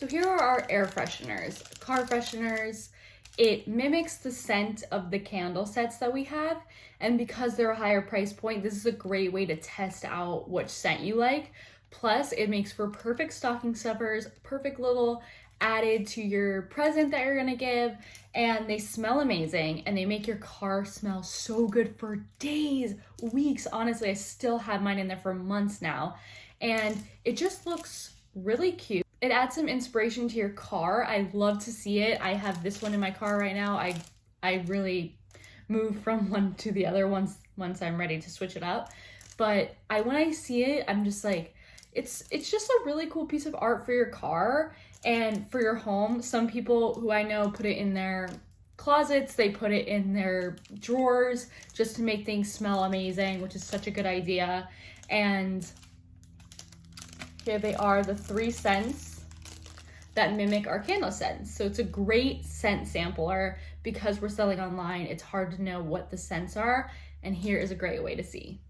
So here are our air fresheners, car fresheners. It mimics the scent of the candle sets that we have, and because they're a higher price point, this is a great way to test out which scent you like. Plus, it makes for perfect stocking stuffers, perfect little added to your present that you're gonna give, and they smell amazing, and they make your car smell so good for days, weeks. Honestly, I still have mine in there for months now, and it just looks really cute. It adds some inspiration to your car. I love to see it. I have this one in my car right now. I really move from one to the other once I'm ready to switch it up. But when I see it, I'm just like, it's just a really cool piece of art for your car and for your home. Some people who I know put it in their closets, they put it in their drawers just to make things smell amazing, which is such a good idea. And here they are, the 3 scents that mimic our candle scents. So it's a great scent sampler. Because we're selling online, it's hard to know what the scents are, and here is a great way to see.